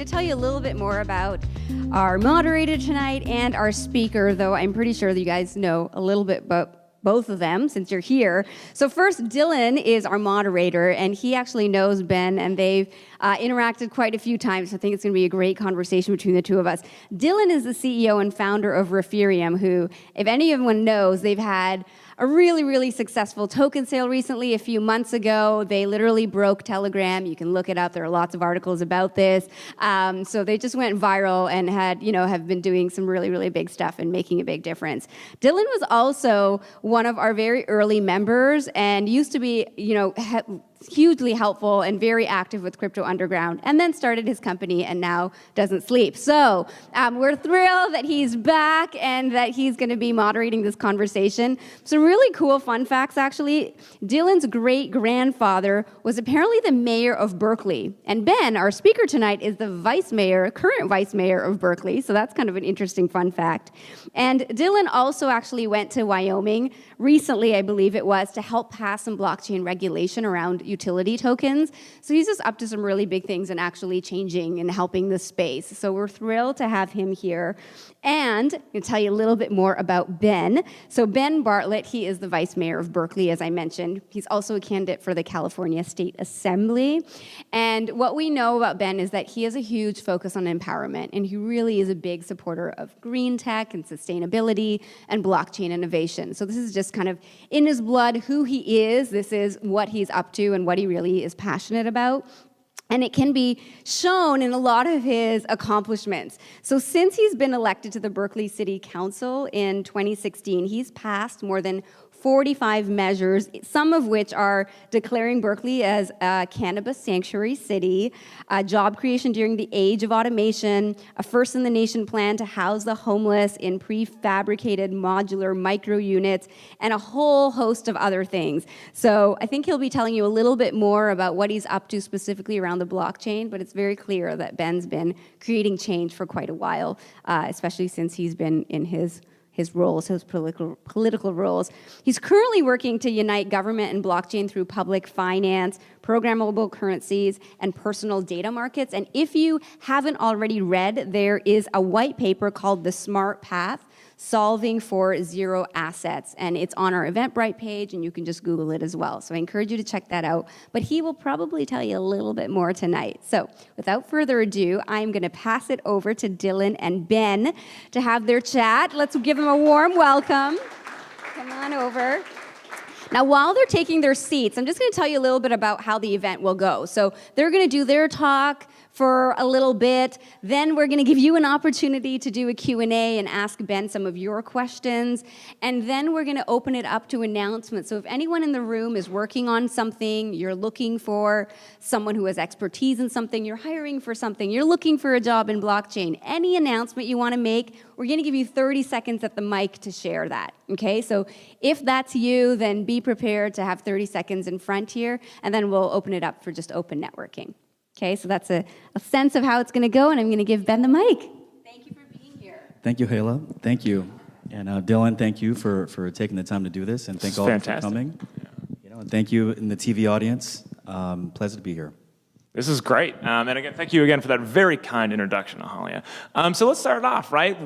going to tell you a little bit more about our moderator tonight and our speaker, though I'm pretty sure that you guys know a little bit about both of them since you're here. So first, Dylan is our moderator, and he actually knows Ben, and they've interacted quite a few times. So I think it's going to be a great conversation between the two of us. Dylan is the CEO and founder of Refereum, who, if anyone knows, they've had a really successful token sale recently, a few months ago. They literally broke Telegram. You can look it up. There are lots of articles about this. So they just went viral and have been doing some really big stuff and making a big difference. Dylan was also one of our very early members and used to be, hugely helpful and very active with Crypto Underground, and then started his company and now doesn't sleep. So we're thrilled that he's back and that he's going to be moderating this conversation. Some really cool fun facts, actually. Dylan's great-grandfather was apparently the mayor of Berkeley, and Ben, our speaker tonight, is the current vice mayor of Berkeley, so that's kind of an interesting fun fact. And Dylan also actually went to Wyoming recently, I believe it was, to help pass some blockchain regulation around utility tokens. So he's just up to some really big things and actually changing and helping the space. So we're thrilled to have him here. And I'm going to tell you a little bit more about Ben. So Ben Bartlett, he is the vice mayor of Berkeley, as I mentioned. He's also a candidate for the California State Assembly. And what we know about Ben is that he has a huge focus on empowerment, and he really is a big supporter of green tech and sustainability and blockchain innovation. So this is just kind of in his blood who he is. This is what he's up to and what he really is passionate about. And it can be shown in a lot of his accomplishments. So since he's been elected to the Berkeley City Council in 2016, he's passed more than 45 measures, some of which are declaring Berkeley as a cannabis sanctuary city, job creation during the age of automation, a first-in-the-nation plan to house the homeless in prefabricated modular micro units, and a whole host of other things. So I think he'll be telling you a little bit more about what he's up to specifically around the blockchain, but it's very clear that Ben's been creating change for quite a while, especially since he's been in his roles, his political roles. He's currently working to unite government and blockchain through public finance, programmable currencies, and personal data markets. And if you haven't already read, there is a white paper called The Smart Path, Solving for Zero Assets. And it's on our Eventbrite page, and you can just Google it as well. So I encourage you to check that out. But he will probably tell you a little bit more tonight. So without further ado, I'm going to pass it over to Dylan and Ben to have their chat. Let's give them a warm welcome. Come on over. Now, while they're taking their seats, I'm just going to tell you a little bit about how the event will go. So they're going to do their talk for a little bit. Then we're going to give you an opportunity to do a Q&A and ask Ben some of your questions. And then we're going to open it up to announcements. So if anyone in the room is working on something, you're looking for someone who has expertise in something, you're hiring for something, you're looking for a job in blockchain, any announcement you want to make, we're going to give you 30 seconds at the mic to share that, okay? So if that's you, then be prepared to have 30 seconds in front here, and then we'll open it up for just open networking. Okay, so that's a sense of how it's going to go, and I'm going to give Ben the mic. Thank you for being here. Thank you, Hala. Thank you. And Dylan, thank you for taking the time to do this, and thank all of you for coming. And thank you in the TV audience. Pleasure to be here. This is great. And again, thank you again for that very kind introduction, Ahalia. So let's start off, right?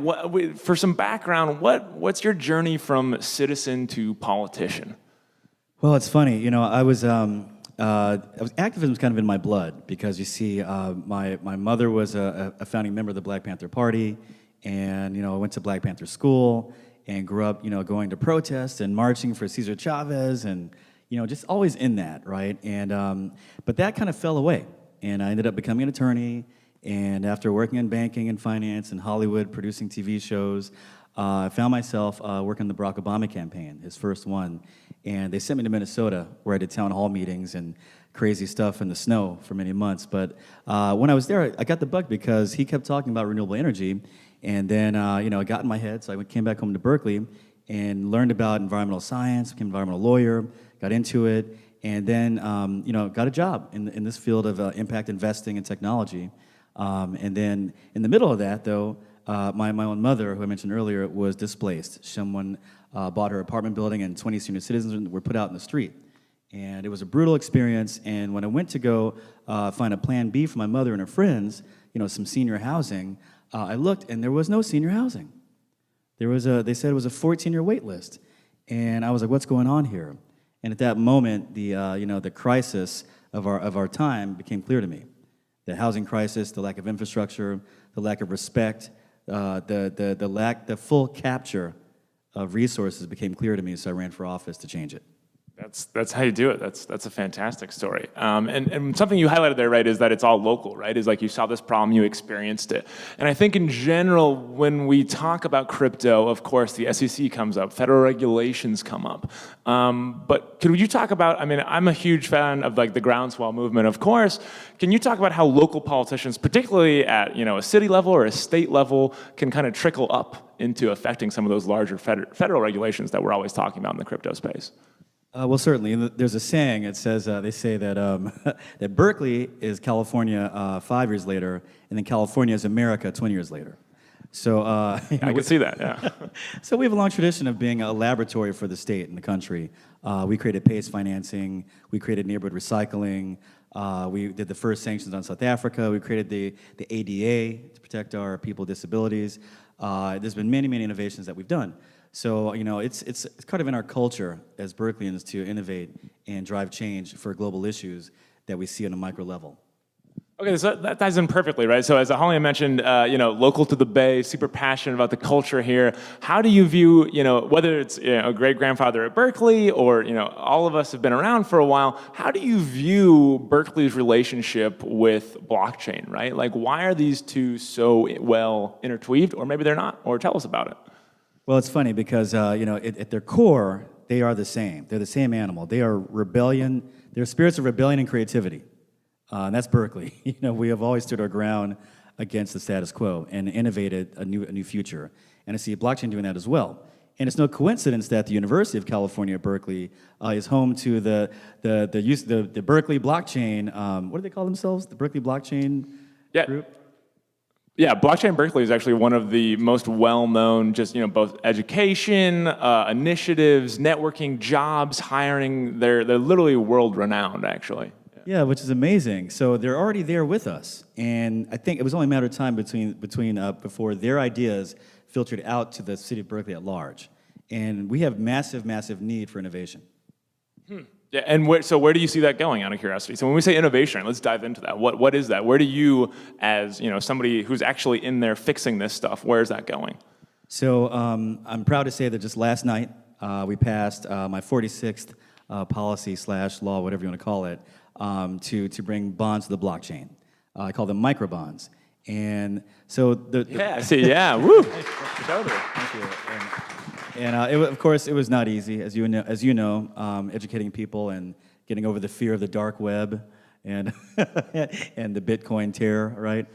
For some background, what's your journey from citizen to politician? Well, it's funny. Activism was kind of in my blood because you see, my mother was a founding member of the Black Panther Party, and I went to Black Panther school and grew up, going to protests and marching for Cesar Chavez, and just always in that, right? And but that kind of fell away, and I ended up becoming an attorney. And after working in banking and finance and Hollywood, producing TV shows, I found myself working the Barack Obama campaign, his first one. And they sent me to Minnesota, where I did town hall meetings and crazy stuff in the snow for many months. But when I was there, I got the bug because he kept talking about renewable energy. And then, it got in my head, so I came back home to Berkeley and learned about environmental science, became an environmental lawyer, got into it, and then, got a job in this field of impact investing and technology. And then in the middle of that, though, my own mother, who I mentioned earlier, was displaced. Someone bought her apartment building, and 20 senior citizens were put out in the street. And it was a brutal experience. And when I went to go find a plan B for my mother and her friends, some senior housing, I looked and there was no senior housing. They said it was a 14-year wait list. And I was like, what's going on here? And at that moment, the crisis of our time became clear to me. The housing crisis, the lack of infrastructure, the lack of respect, the full capture of resources became clear to me, so I ran for office to change it. That's how you do it. That's a fantastic story. And something you highlighted there, right, is that it's all local, right? Is like you saw this problem, you experienced it. And I think in general, when we talk about crypto, of course, the SEC comes up, federal regulations come up. But could you talk about, I'm a huge fan of like the groundswell movement, of course. Can you talk about how local politicians, particularly at a city level or a state level, can kind of trickle up into affecting some of those larger federal regulations that we're always talking about in the crypto space? Well, certainly. There's a saying. It says they say that that Berkeley is California 5 years later, and then California is America 20 years later. So I can see that. Yeah. So we have a long tradition of being a laboratory for the state and the country. We created PACE financing. We created neighborhood recycling. We did the first sanctions on South Africa. We created the ADA to protect our people with disabilities. There's been many, many innovations that we've done. So, it's kind of in our culture as Berkeleyans to innovate and drive change for global issues that we see on a micro level. Okay, so that ties in perfectly, right? So as Ahalia mentioned, local to the Bay, super passionate about the culture here. How do you view, whether it's a great-grandfather at Berkeley or, all of us have been around for a while, how do you view Berkeley's relationship with blockchain, right? Like, why are these two so well intertwined, or maybe they're not, or tell us about it. Well, it's funny because, at their core, they are the same. They're the same animal. They are rebellion. They're spirits of rebellion and creativity. And that's Berkeley. We have always stood our ground against the status quo and innovated a new future. And I see blockchain doing that as well. And it's no coincidence that the University of California at Berkeley is home to the Berkeley blockchain. What do they call themselves? The Berkeley blockchain group? Yeah, Blockchain Berkeley is actually one of the most well-known, both education, initiatives, networking, jobs, hiring. They're literally world-renowned, actually. Yeah, which is amazing. So they're already there with us, and I think it was only a matter of time before their ideas filtered out to the city of Berkeley at large. And we have massive, massive need for innovation. Yeah, and so where do you see that going, out of curiosity? So when we say innovation, let's dive into that. What is that? Where do you, as somebody who's actually in there fixing this stuff, where is that going? So I'm proud to say that just last night we passed my 46th policy/law, whatever you want to call it, to bring bonds to the blockchain. I call them microbonds. And so woo. Totally. Thank you. And of course, it was not easy, as you know, educating people and getting over the fear of the dark web and and the Bitcoin terror, right?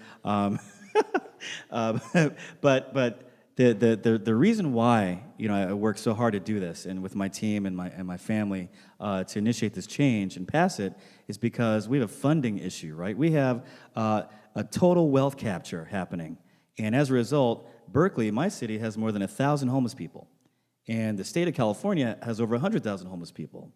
But the reason why I work so hard to do this, and with my team and my family to initiate this change and pass it, is because we have a funding issue, right? We have a total wealth capture happening, and as a result, Berkeley, my city, has more than 1,000 homeless people. And the state of California has over 100,000 homeless people.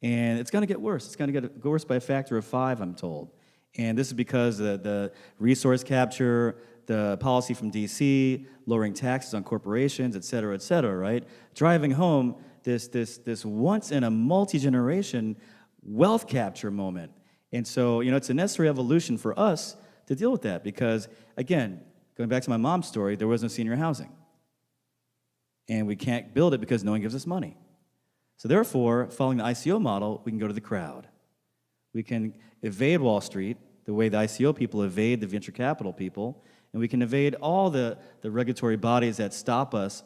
And it's going to get worse. It's going to get worse by a factor of 5, I'm told. And this is because the resource capture, the policy from D.C., lowering taxes on corporations, et cetera, right? Driving home this once in a multi-generation wealth capture moment. And so, it's a necessary evolution for us to deal with that because, again, going back to my mom's story, there was no senior housing. And we can't build it because no one gives us money. So therefore, following the ICO model, we can go to the crowd. We can evade Wall Street the way the ICO people evade the venture capital people, and we can evade all the regulatory bodies that stop us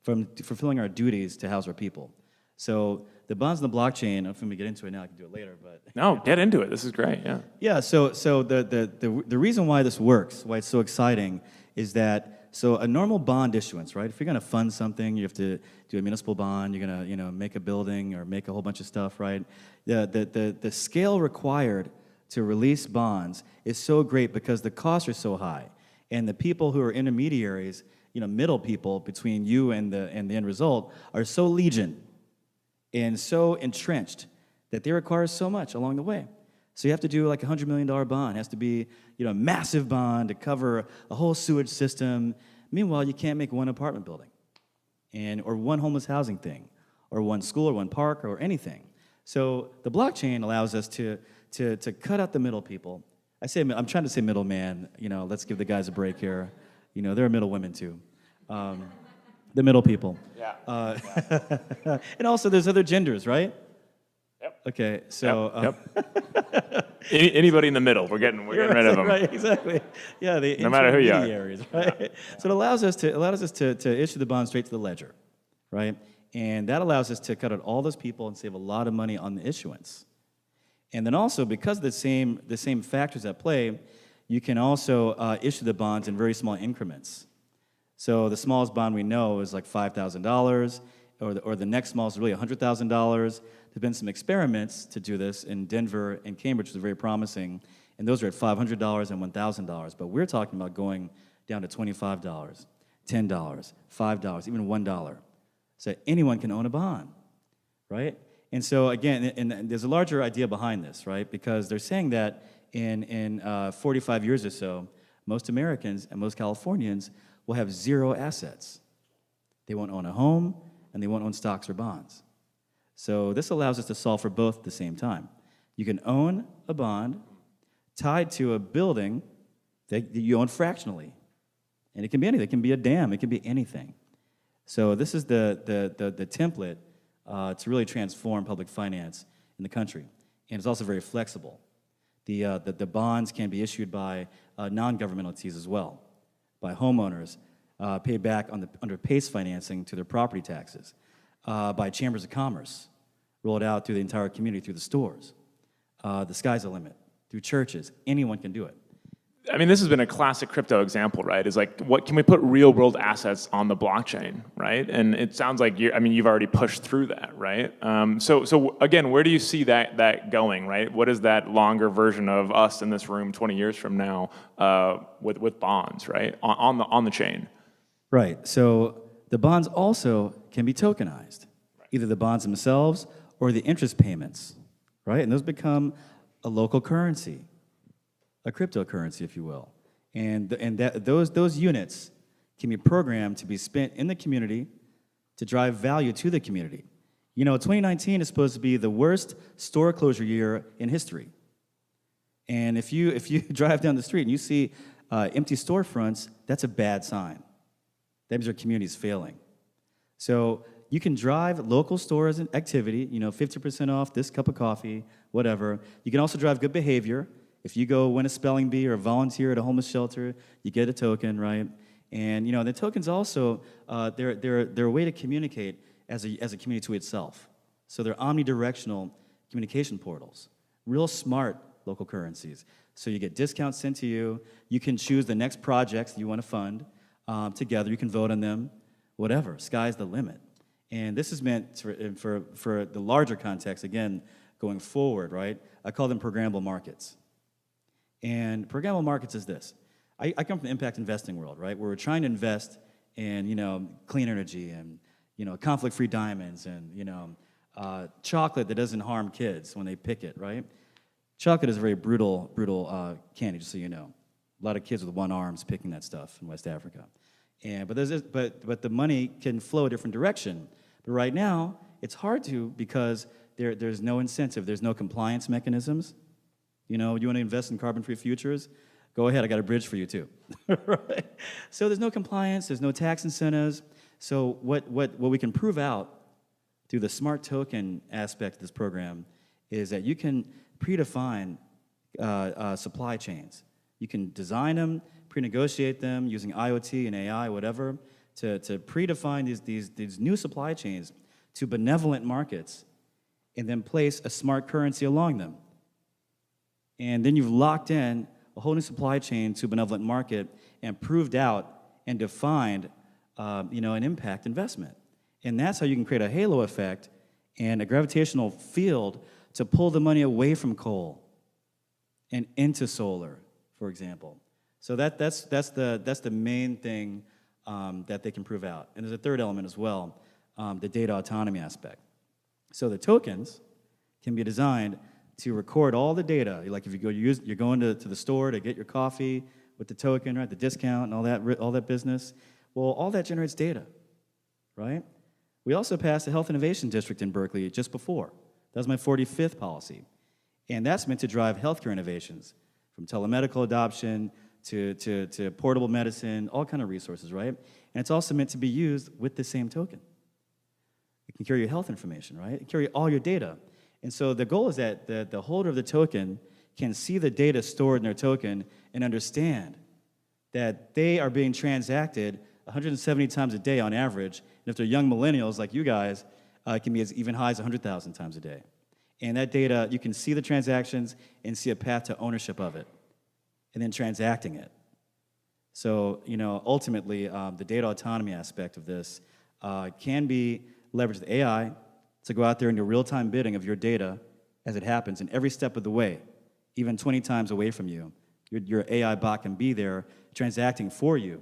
from fulfilling our duties to house our people. So the bonds on the blockchain, if we get into it now, I can do it later. But no, get into it. This is great, yeah. Yeah, so the reason why this works, why it's so exciting, is that so a normal bond issuance, right? If you're going to fund something, you have to do a municipal bond. You're going to make a building or make a whole bunch of stuff, right? The scale required to release bonds is so great because the costs are so high, and the people who are intermediaries, middle people between you and the end result, are so legion and so entrenched that they require so much along the way. So you have to do like a $100 million bond. It has to be, a massive bond to cover a whole sewage system. Meanwhile, you can't make one apartment building, or one homeless housing thing, or one school, or one park, or anything. So the blockchain allows us to cut out the middle people. I'm trying to say middleman. Let's give the guys a break here. There are middle women too. The middle people. Yeah. And also, there's other genders, right? Yep. Okay, so Yep. Anybody in the middle, we're getting rid of them. Right, exactly. Yeah, the No matter who you are. intermediaries, right? Yeah. So it allows us to issue the bond straight to the ledger, right? And that allows us to cut out all those people and save a lot of money on the issuance. And then also, because of the same factors at play, you can also issue the bonds in very small increments. So the smallest bond we know is like $5,000, or the next smallest is really $100,000. There's been some experiments to do this in Denver and Cambridge, which is very promising, and those are at $500 and $1,000. But we're talking about going down to $25, $10, $5, even $1. So anyone can own a bond, right? And so again, and there's a larger idea behind this, right? Because they're saying that in 45 years or so, most Americans and most Californians will have zero assets. They won't own a home, and they won't own stocks or bonds. So this allows us to solve for both at the same time. You can own a bond tied to a building that you own fractionally. And it can be anything. It can be a dam. It can be anything. So this is the template to really transform public finance in the country. And it's also very flexible. The bonds can be issued by non-governmental entities as well, by homeowners, paid back under PACE financing to their property taxes, by chambers of commerce, rolled out through the entire community, through the stores. The sky's the limit. Through churches, anyone can do it. I mean, this has been a classic crypto example, right? Is like, what can we put real-world assets on the blockchain, right? And it sounds like you've already pushed through that, right? So again, where do you see that going, right? What is that longer version of us in this room 20 years from now with bonds, right, on the chain? Right. So the bonds also can be tokenized, either the bonds themselves or the interest payments, right? And those become a local currency, a cryptocurrency, if you will. And those units can be programmed to be spent in the community to drive value to the community. 2019 is supposed to be the worst store closure year in history. And if you drive down the street and you see empty storefronts, that's a bad sign. That means our community is failing. So you can drive local stores and activity, 50% off this cup of coffee, whatever. You can also drive good behavior. If you go win a spelling bee or volunteer at a homeless shelter, you get a token, right? And the tokens also they're a way to communicate as a community to itself. So they're omnidirectional communication portals, real smart local currencies. So you get discounts sent to you. You can choose the next projects that you want to fund together. You can vote on them, whatever. Sky's the limit. And this is meant for the larger context, again, going forward, right? I call them programmable markets. And programmable markets is this. I come from the impact investing world, right? Where we're trying to invest in, clean energy and, conflict-free diamonds and, chocolate that doesn't harm kids when they pick it, right? Chocolate is a very brutal candy, just so you know. A lot of kids with one arms picking that stuff in West Africa. But the money can flow a different direction. But right now, it's hard to because there's no incentive. There's no compliance mechanisms. You want to invest in carbon-free futures? Go ahead, I got a bridge for you too. Right? So there's no compliance, there's no tax incentives. So what we can prove out through the smart token aspect of this program is that you can predefine supply chains. You can design them, pre-negotiate them using IoT and AI, whatever, to predefine these new supply chains to benevolent markets and then place a smart currency along them. And then you've locked in a whole new supply chain to a benevolent market and proved out and defined an impact investment. And that's how you can create a halo effect and a gravitational field to pull the money away from coal and into solar, for example. So that's the main thing that they can prove out. And there's a third element as well, the data autonomy aspect. So the tokens can be designed to record all the data. Like if you're going to the store to get your coffee with the token, right, the discount and all that business. Well, all that generates data, right? We also passed a Health Innovation District in Berkeley just before. That was my 45th policy. And that's meant to drive healthcare innovations, from telemedical adoption to portable medicine, all kind of resources, right? And it's also meant to be used with the same token. It can carry your health information, right? It can carry all your data. And so the goal is that the holder of the token can see the data stored in their token and understand that they are being transacted 170 times a day on average. And if they're young millennials like you guys, it can be as even high as 100,000 times a day. And that data, you can see the transactions and see a path to ownership of it, and then transacting it. So, ultimately, the data autonomy aspect of this can be leveraged with AI to go out there and do real-time bidding of your data as it happens in every step of the way, even 20 times away from you. Your AI bot can be there transacting for you,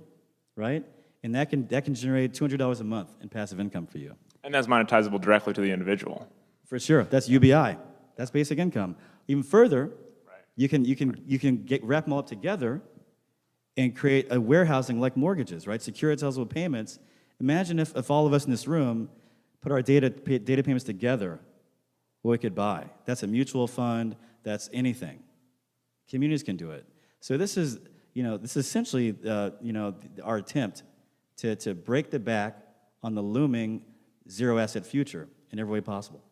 right? And that can generate $200 a month in passive income for you. And that's monetizable directly to the individual. For sure, that's UBI. That's basic income. Even further, you can wrap them all up together and create a warehousing like mortgages, right? Securitizable payments. Imagine if all of us in this room put our data payments together, what we could buy. That's a mutual fund. That's anything. Communities can do it. So this is essentially our attempt to break the back on the looming zero asset future in every way possible.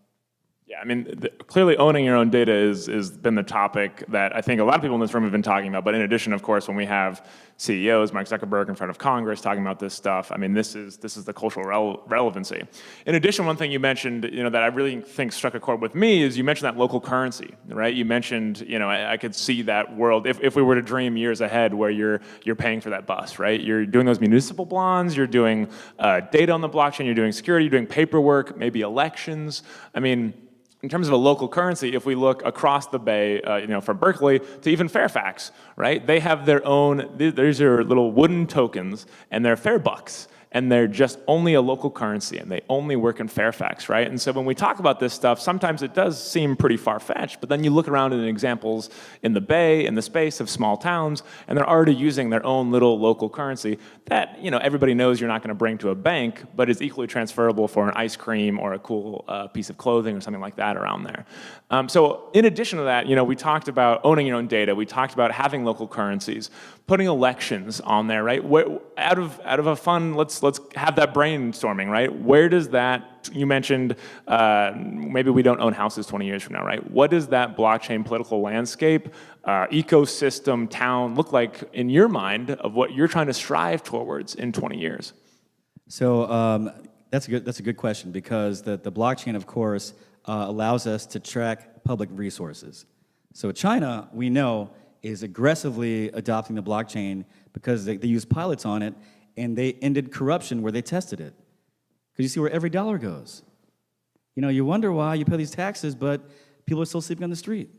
Yeah, I mean, clearly owning your own data is been the topic that I think a lot of people in this room have been talking about. But in addition, of course, when we have CEOs, Mark Zuckerberg in front of Congress talking about this stuff, I mean, this is the cultural relevancy. In addition, one thing you mentioned, that I really think struck a chord with me is you mentioned that local currency, right? You mentioned, I could see that world if we were to dream years ahead where you're paying for that bus, right? You're doing those municipal bonds, you're doing data on the blockchain, you're doing security, you're doing paperwork, maybe elections. I mean, in terms of a local currency, if we look across the bay, from Berkeley to even Fairfax, right? They have their own, these are little wooden tokens, and they're fare bucks. And they're just only a local currency, and they only work in Fairfax, right? And so when we talk about this stuff, sometimes it does seem pretty far-fetched, but then you look around in examples in the Bay, in the space of small towns, and they're already using their own little local currency that, everybody knows you're not gonna bring to a bank, but is equally transferable for an ice cream or a cool piece of clothing or something like that around there. So in addition to that, we talked about owning your own data, we talked about having local currencies, putting elections on there, right? Out of a fun, let's have that brainstorming, right? Where does that, you mentioned maybe we don't own houses 20 years from now, right? What does that blockchain political landscape, ecosystem, town look like in your mind of what you're trying to strive towards in 20 years? So that's a good question, because the blockchain, of course, allows us to track public resources. So China, we know, is aggressively adopting the blockchain because they use pilots on it, and they ended corruption where they tested it. Because you see where every dollar goes. You wonder why you pay these taxes, but people are still sleeping on the street.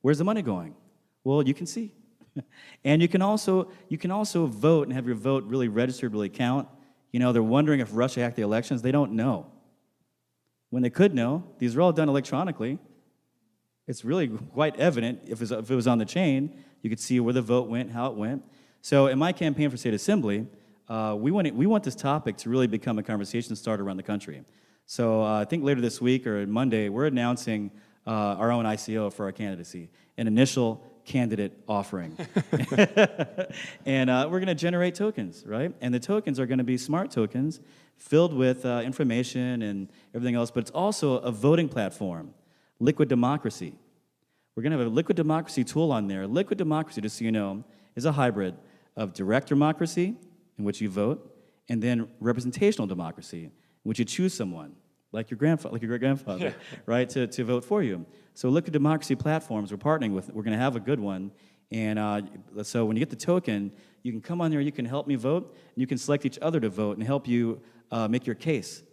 Where's the money going? Well, you can see. And you can also vote and have your vote really registered, really count. They're wondering if Russia hacked the elections. They don't know. When they could know, these are all done electronically. It's really quite evident if it was on the chain. You could see where the vote went, how it went. So in my campaign for state assembly, we want this topic to really become a conversation starter around the country. So I think later this week or Monday, we're announcing our own ICO for our candidacy, an initial candidate offering. And we're going to generate tokens, right? And the tokens are going to be smart tokens filled with information and everything else, but it's also a voting platform, liquid democracy. We're going to have a liquid democracy tool on there. Liquid democracy, just so you know, is a hybrid of direct democracy, in which you vote, and then representational democracy, in which you choose someone, like your great-grandfather, right, to vote for you. So liquid democracy platforms we're partnering with, we're going to have a good one. And so when you get the token, you can come on there, you can help me vote, and you can select each other to vote and help you make your case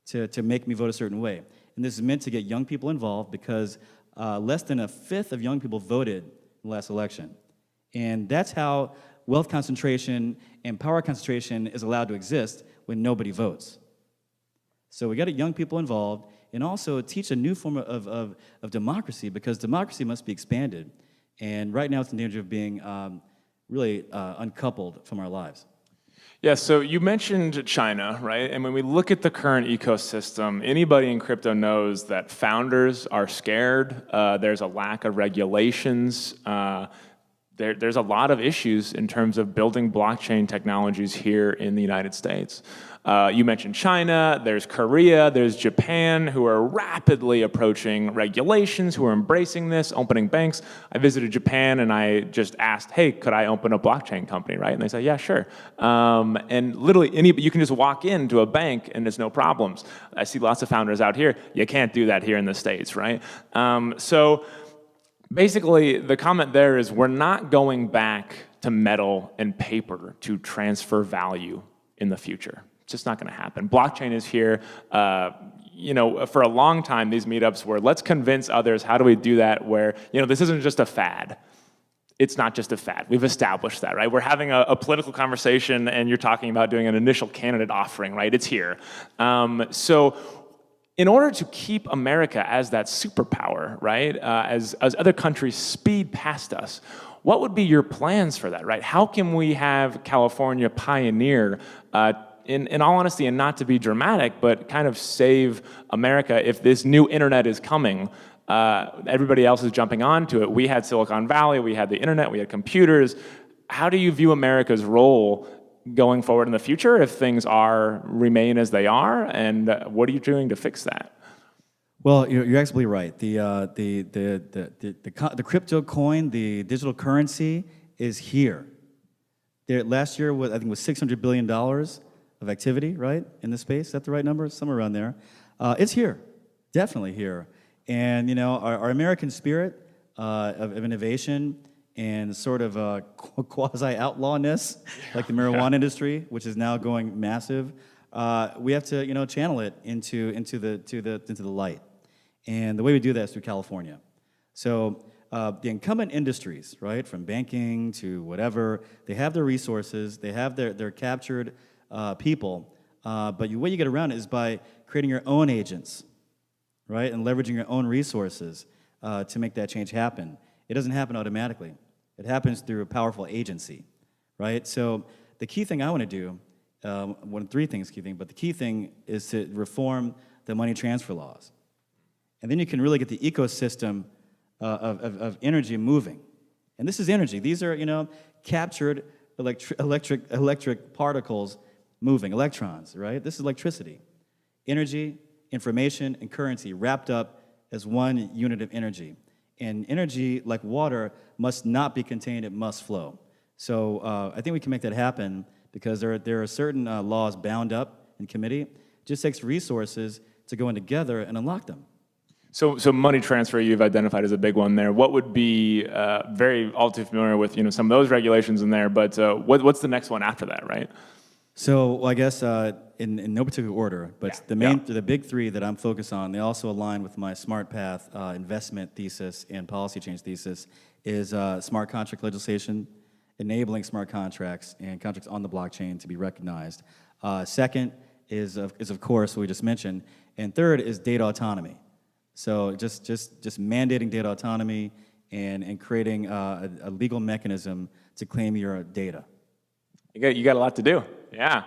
to make me vote a certain way. And this is meant to get young people involved because less than a fifth of young people voted in the last election. And that's how wealth concentration and power concentration is allowed to exist when nobody votes. So we got young people involved, and also teach a new form of democracy, because democracy must be expanded. And right now it's in danger of being really uncoupled from our lives. Yeah, so you mentioned China, right? And when we look at the current ecosystem, anybody in crypto knows that founders are scared. There's a lack of regulations. There's a lot of issues in terms of building blockchain technologies here in the United States. You mentioned China, there's Korea, there's Japan, who are rapidly approaching regulations, who are embracing this, opening banks. I visited Japan and I just asked, hey, could I open a blockchain company, right? And they said, yeah, sure. And literally, you can just walk into a bank and there's no problems. I see lots of founders out here. You can't do that here in the States, right? So basically, the comment there is we're not going back to metal and paper to transfer value in the future. It's just not going to happen. Blockchain is here. For a long time, these meetups were, let's convince others. How do we do that where, this isn't just a fad. It's not just a fad. We've established that, right? We're having a political conversation, and you're talking about doing an initial candidate offering, right? It's here. So in order to keep America as that superpower, right, as other countries speed past us, what would be your plans for that, right? How can we have California pioneer, in all honesty, and not to be dramatic, but kind of save America if this new internet is coming? Everybody else is jumping onto it. We had Silicon Valley, we had the internet, we had computers. How do you view America's role going forward in the future if things remain as they are, and what are you doing to fix that? Well, you're absolutely right. The crypto coin, the digital currency, is here. Last year, I think, was $600 billion of activity, right, in the space. Is that the right number? Somewhere around there. It's here, definitely here. And our American spirit of innovation and sort of quasi-outlawness, like the marijuana industry, which is now going massive, we have to channel it into the light. And the way we do that is through California. So the incumbent industries, right, from banking to whatever, they have their resources, they have their captured people, but the way you get around it is by creating your own agents, right, and leveraging your own resources to make that change happen. It doesn't happen automatically. It happens through a powerful agency, right? So the key thing I want to do, three things key thing, but the key thing is to reform the money transfer laws. And then you can really get the ecosystem of energy moving. And this is energy. These are, captured electric particles moving, electrons, right? This is electricity. Energy, information, and currency wrapped up as one unit of energy. And energy, like water, must not be contained, it must flow. So I think we can make that happen because there are certain laws bound up in committee. It just takes resources to go in together and unlock them. So money transfer you've identified as a big one there. What would be all too familiar with some of those regulations in there, but what's the next one after that, right? So I guess in no particular order, but the big three that I'm focused on, they also align with my Smart Path investment thesis and policy change thesis, is smart contract legislation, enabling smart contracts and contracts on the blockchain to be recognized. Second is of course what we just mentioned, and third is data autonomy. So just mandating data autonomy and creating a legal mechanism to claim your data. You got a lot to do. Yeah,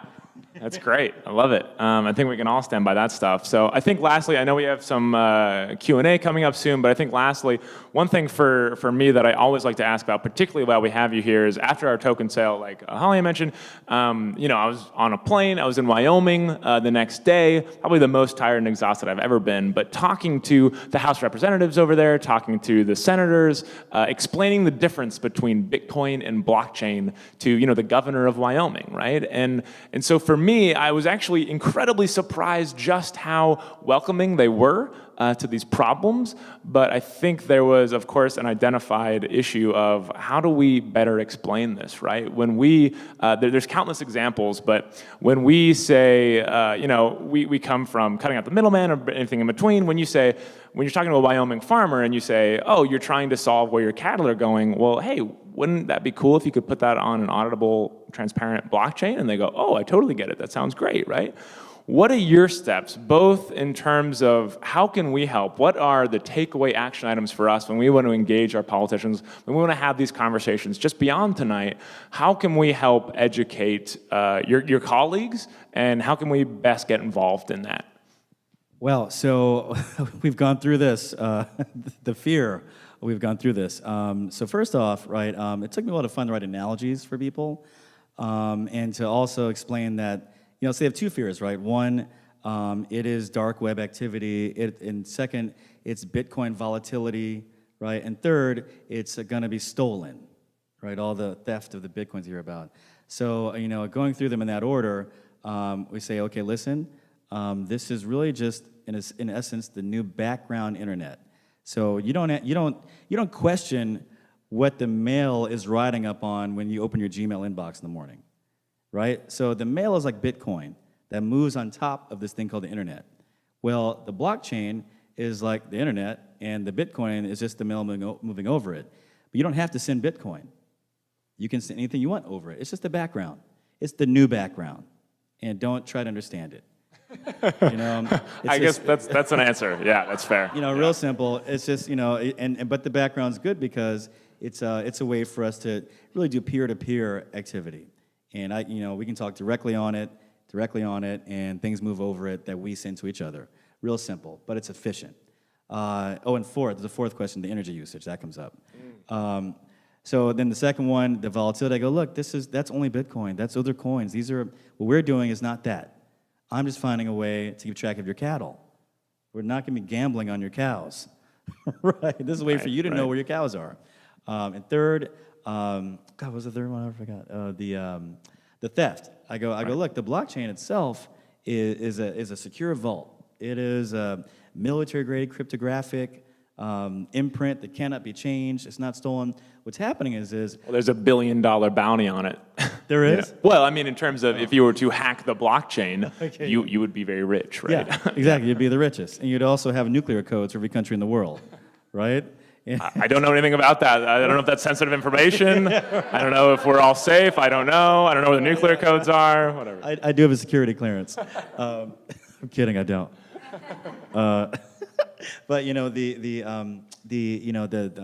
that's great. I love it. I think we can all stand by that stuff. So I think lastly, I know we have some Q&A coming up soon, but I think lastly, one thing for me that I always like to ask about, particularly while we have you here, is after our token sale, like Holly mentioned, I was on a plane, I was in Wyoming the next day, probably the most tired and exhausted I've ever been, but talking to the House representatives over there, talking to the senators, explaining the difference between Bitcoin and blockchain to, the governor of Wyoming, right? And so for me, I was actually incredibly surprised just how welcoming they were to these problems, but I think there was, of course, an identified issue of how do we better explain this, right? When there's countless examples, but when we say, we come from cutting out the middleman or anything in between, when you're talking to a Wyoming farmer and you say, oh, you're trying to solve where your cattle are going, well, hey, wouldn't that be cool if you could put that on an auditable, transparent blockchain? And they go, oh, I totally get it. That sounds great, right? What are your steps, both in terms of how can we help? What are the takeaway action items for us when we want to engage our politicians, when we want to have these conversations just beyond tonight? How can we help educate your colleagues, and how can we best get involved in that? Well, so we've gone through this, the fear, we've gone through this. So first off, right, it took me a while to find the right analogies for people, and to also explain that, you know, so they have two fears, right? One, it is dark web activity, and second, it's Bitcoin volatility, right? And third, it's gonna be stolen, right? All the theft of the Bitcoins you hear about. So, you know, going through them in that order, we say, okay, listen, this is really just, in essence, the new background internet. So you don't question what the mail is riding up on when you open your Gmail inbox in the morning, right? So the mail is like Bitcoin that moves on top of this thing called the internet. Well, the blockchain is like the internet, and the Bitcoin is just the mail moving over it. But you don't have to send Bitcoin. You can send anything you want over it. It's just the background. It's the new background, and don't try to understand it. You know, I guess that's an answer. Yeah, that's fair. You know, real simple. It's just, you know, but the background's good because it's a way for us to really do peer-to-peer activity, and you know, we can talk directly on it, and things move over it that we send to each other. Real simple, but it's efficient. And there's a fourth question, the energy usage that comes up. So then the second one, the volatility. I go, look, that's only Bitcoin. That's other coins. What we're doing is not that. I'm just finding a way to keep track of your cattle. We're not going to be gambling on your cows, right? This is a way for you to know where your cows are. And third, God, what was the third one? I forgot. The theft. I go. Look, the blockchain itself is a secure vault. It is a military-grade cryptographic imprint that cannot be changed. It's not stolen. What's happening is well, there's $1 billion bounty on it. There is? Yeah. Well, I mean, in terms of if you were to hack the blockchain, okay. you would be very rich, right? Yeah, exactly. You'd be the richest. And you'd also have nuclear codes for every country in the whatever, right? I don't know anything about that. I don't know if that's sensitive information. I don't know if we're all safe. I don't know. I don't know where the nuclear codes are, whatever. I do have a security clearance. I'm kidding, I don't. But you know, I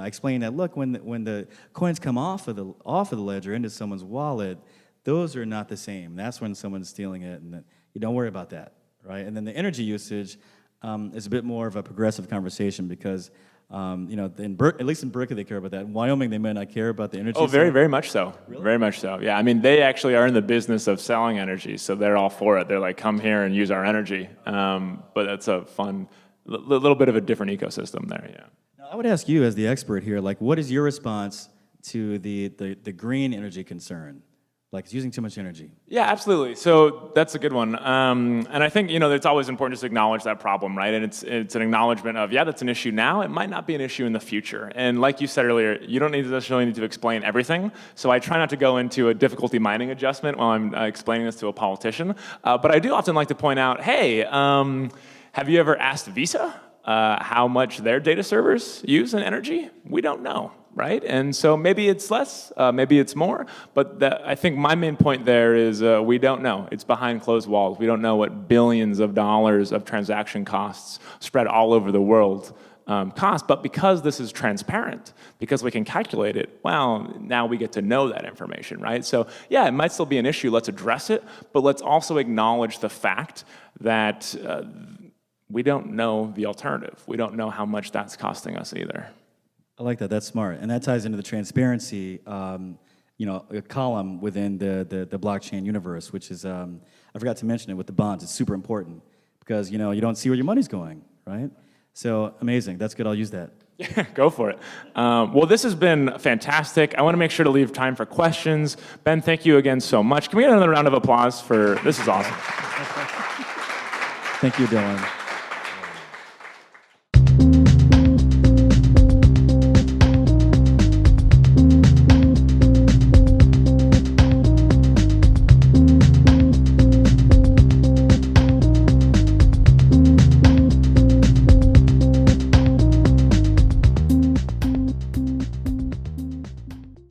explained that, look, when the coins come off of the ledger into someone's wallet, those are not the same. That's when someone's stealing it, and you don't worry about that, right? And then the energy usage is a bit more of a progressive conversation because, you know, at least in Berkeley they care about that. In Wyoming they may not care about the energy. Oh, side. very much so. Really? Very much so. Yeah, I mean, they actually are in the business of selling energy, so they're all for it. They're like, come here and use our energy. But that's a fun, little bit of a different ecosystem there. Yeah. Now, I would ask you as the expert here, like, what is your response to the green energy concern? Like, it's using too much energy. Yeah, absolutely. So that's a good one. And I think, you know, it's always important just to acknowledge that problem, right? And it's an acknowledgement of, yeah, that's an issue now. It might not be an issue in the future. And like you said earlier, you don't necessarily need to explain everything. So I try not to go into a difficulty mining adjustment while I'm explaining this to a politician. But I do often like to point out, hey, have you ever asked Visa how much their data servers use in energy? We don't know. Right? And so maybe it's less, maybe it's more, but I think my main point there is we don't know. It's behind closed walls. We don't know what billions of dollars of transaction costs spread all over the world cost, but because this is transparent, because we can calculate it, well, now we get to know that information, right? So yeah, it might still be an issue. Let's address it, but let's also acknowledge the fact that we don't know the alternative. We don't know how much that's costing us either. I like that. That's smart, and that ties into the transparency, you know, a column within the blockchain universe, which is I forgot to mention it with the bonds. It's super important because you know you don't see where your money's going, right? So amazing. That's good. I'll use that. Yeah, go for it. Well, this has been fantastic. I want to make sure to leave time for questions. Ben, thank you again so much. Can we get another round of applause for this? Is awesome. Thank you, Dylan.